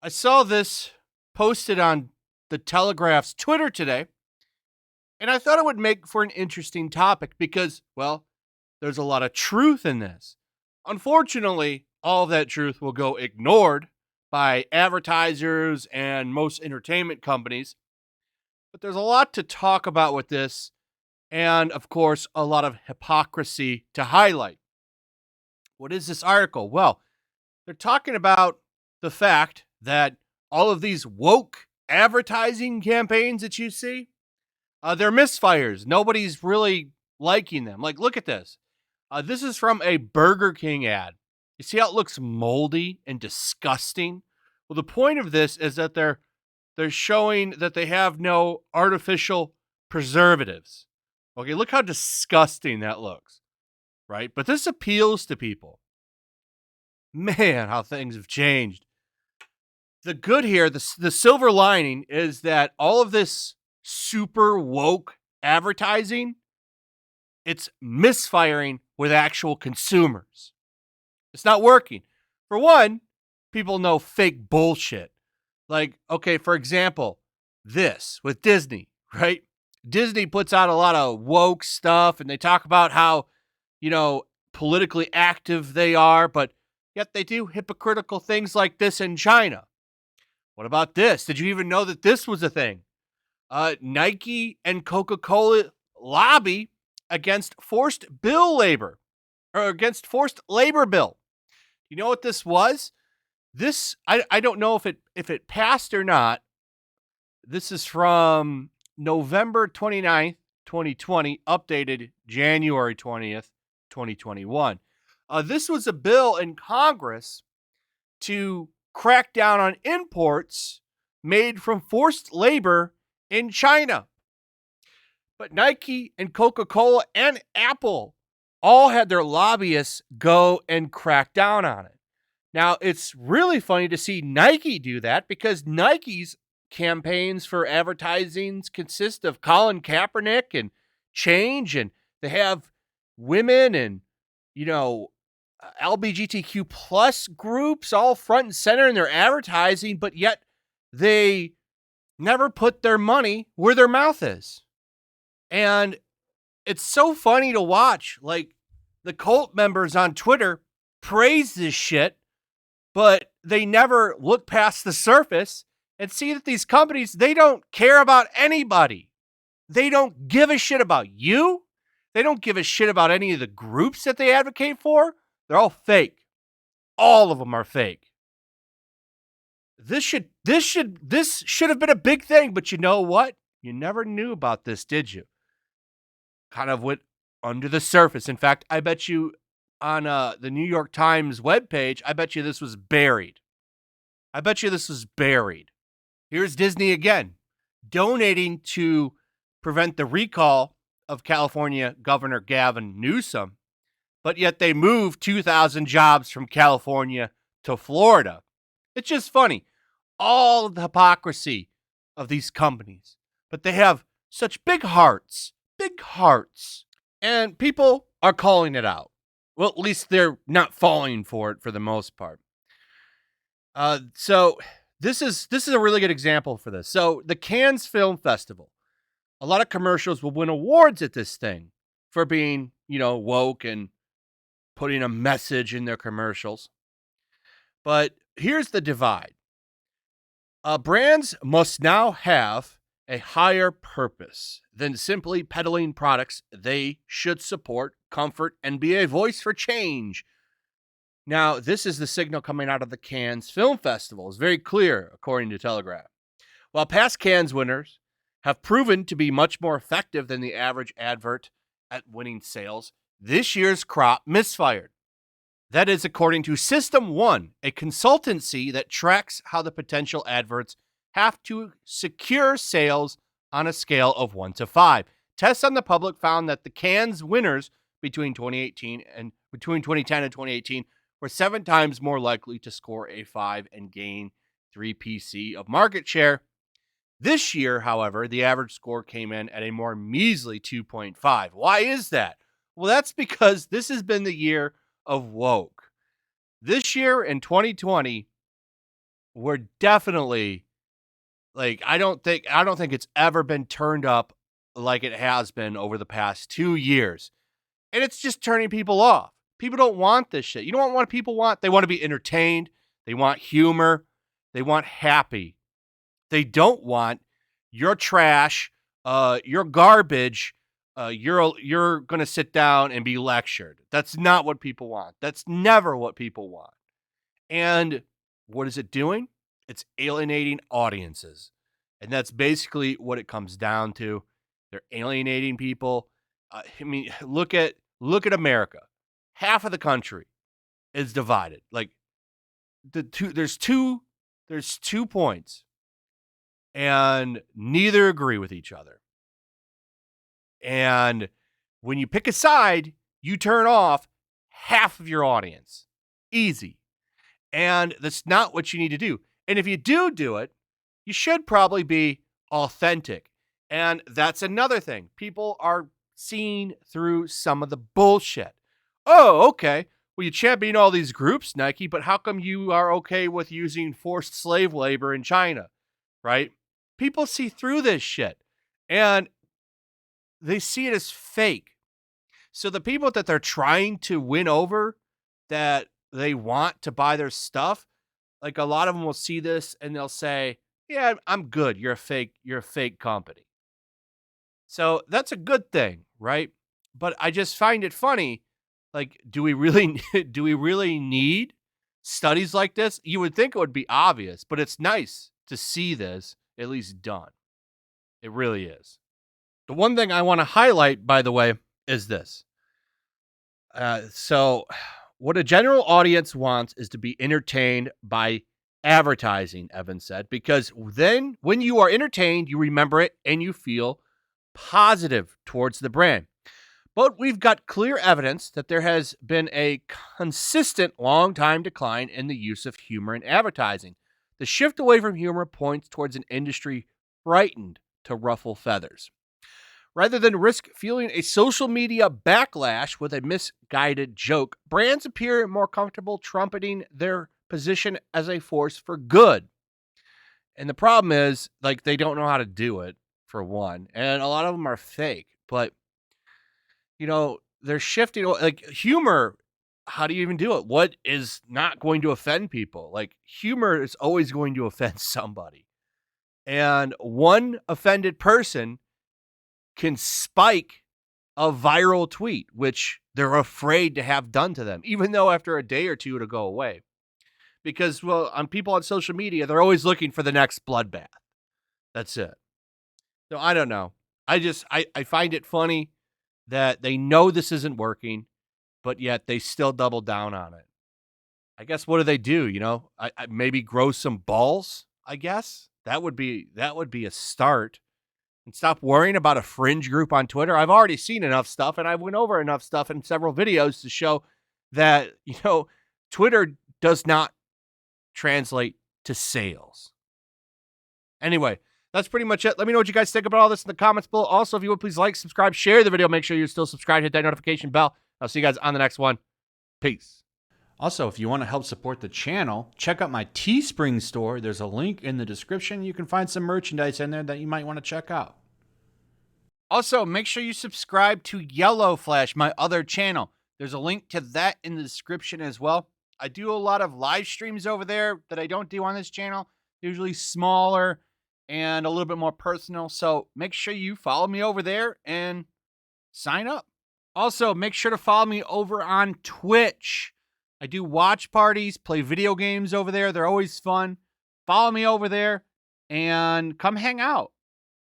I saw this posted on the Telegraph's Twitter today, and I thought it would make for an interesting topic because, well, there's a lot of truth in this. Unfortunately, all of that truth will go ignored by advertisers and most entertainment companies. But there's a lot to talk about with this, and of course, a lot of hypocrisy to highlight. What is this article? Well, they're talking about the fact that all of these woke advertising campaigns that you see, they're misfires. Nobody's really liking them. Like, look at this. This is from a Burger King ad. You see how it looks moldy and disgusting? Well, the point of this is that they're showing that they have no artificial preservatives. Okay, look how disgusting that looks, right? But this appeals to people. Man, how things have changed. The good here, the silver lining is that all of this super woke advertising, it's misfiring with actual consumers. It's not working. For one, people know fake bullshit. Like, okay, for example, this with Disney, right? Disney puts out a lot of woke stuff and they talk about how, politically active they are, but yet they do hypocritical things like this in China. What about this? Did you even know that this was a thing? Nike and Coca-Cola lobby against forced labor bill. You know what this was? This, I don't know if it passed or not. This is from November 29th, 2020, updated January 20th, 2021. This was a bill in Congress to crack down on imports made from forced labor in China. But Nike and Coca-Cola and Apple all had their lobbyists go and crack down on it. Now, it's really funny to see Nike do that because Nike's campaigns for advertisings consist of Colin Kaepernick and change, and they have women and, LGBTQ plus groups all front and center in their advertising, but yet they never put their money where their mouth is. And it's so funny to watch. Like, the cult members on Twitter praise this shit, but they never look past the surface and see that these companies, they don't care about anybody. They don't give a shit about you. They don't give a shit about any of the groups that they advocate for. They're all fake. All of them are fake. This should have been a big thing, but you know what? You never knew about this, did you? Kind of went under the surface. In fact, I bet you on the New York Times webpage, I bet you this was buried. Here's Disney again, donating to prevent the recall of California Governor Gavin Newsom, but yet they moved 2,000 jobs from California to Florida. It's just funny. All of the hypocrisy of these companies, but they have such big hearts, and people are calling it out. Well, at least they're not falling for it for the most part. So this is a really good example for this. So the Cannes Film Festival, a lot of commercials will win awards at this thing for being, woke and putting a message in their commercials. But here's the divide. Brands must now have a higher purpose than simply peddling products. They should support comfort and be a voice for change. Now, this is the signal coming out of the Cannes Film Festival. It's very clear, according to Telegraph. While past Cannes winners have proven to be much more effective than the average advert at winning sales, this year's crop misfired. That is according to System 1, a consultancy that tracks how the potential adverts have to secure sales on a scale of 1 to 5. Tests on the public found that the Cannes winners between 2010 and 2018 were 7 times more likely to score a 5 and gain 3 PC of market share. This year, however, the average score came in at a more measly 2.5. Why is that? Well, that's because this has been the year of woke. This year in 2020, we're definitely like I don't think it's ever been turned up like it has been over the past 2 years. And it's just turning people off. People don't want this shit. You know what people want? They want to be entertained. They want humor. They want happy. They don't want your trash, your garbage. You're going to sit down and be lectured. That's not what people want. That's never what people want. And what is it doing? It's alienating audiences. And that's basically what it comes down to. They're alienating people. I mean, look at America. Half of the country is divided. Like there's two points, and neither agree with each other. And when you pick a side, you turn off half of your audience. Easy. And that's not what you need to do. And if you do it, you should probably be authentic. And that's another thing. People are seeing through some of the bullshit. Oh, okay. Well, you champion all these groups, Nike, but how come you are okay with using forced slave labor in China, right? People see through this shit, and they see it as fake. So the people that they're trying to win over, that they want to buy their stuff, like a lot of them will see this and they'll say, yeah, I'm good. You're a fake company. So that's a good thing, right? But I just find it funny. Like, do we really need studies like this? You would think it would be obvious, but it's nice to see this at least done. It really is. The one thing I want to highlight, by the way, is this. So what a general audience wants is to be entertained by advertising, Evan said, because then when you are entertained, you remember it and you feel positive towards the brand. But we've got clear evidence that there has been a consistent long-time decline in the use of humor in advertising. The shift away from humor points towards an industry frightened to ruffle feathers. Rather than risk feeling a social media backlash with a misguided joke, brands appear more comfortable trumpeting their position as a force for good. And the problem is, like, they don't know how to do it, for one. And a lot of them are fake. But, they're shifting. Like, humor, how do you even do it? What is not going to offend people? Like, humor is always going to offend somebody. And one offended person can spike a viral tweet, which they're afraid to have done to them, even though after a day or two it'll go away. Because, on people on social media, they're always looking for the next bloodbath. That's it. So I don't know. I find it funny that they know this isn't working, but yet they still double down on it. I guess what do they do? I maybe grow some balls. I guess that would be a start. And stop worrying about a fringe group on Twitter. I've already seen enough stuff, and I went over enough stuff in several videos to show that, Twitter does not translate to sales. Anyway, that's pretty much it. Let me know what you guys think about all this in the comments below. Also, if you would please like, subscribe, share the video. Make sure you're still subscribed. Hit that notification bell. I'll see you guys on the next one. Peace. Also, if you want to help support the channel, check out my Teespring store. There's a link in the description. You can find some merchandise in there that you might want to check out. Also, make sure you subscribe to YellowFlash, my other channel. There's a link to that in the description as well. I do a lot of live streams over there that I don't do on this channel. Usually smaller and a little bit more personal. So make sure you follow me over there and sign up. Also, make sure to follow me over on Twitch. I do watch parties, play video games over there. They're always fun. Follow me over there and come hang out.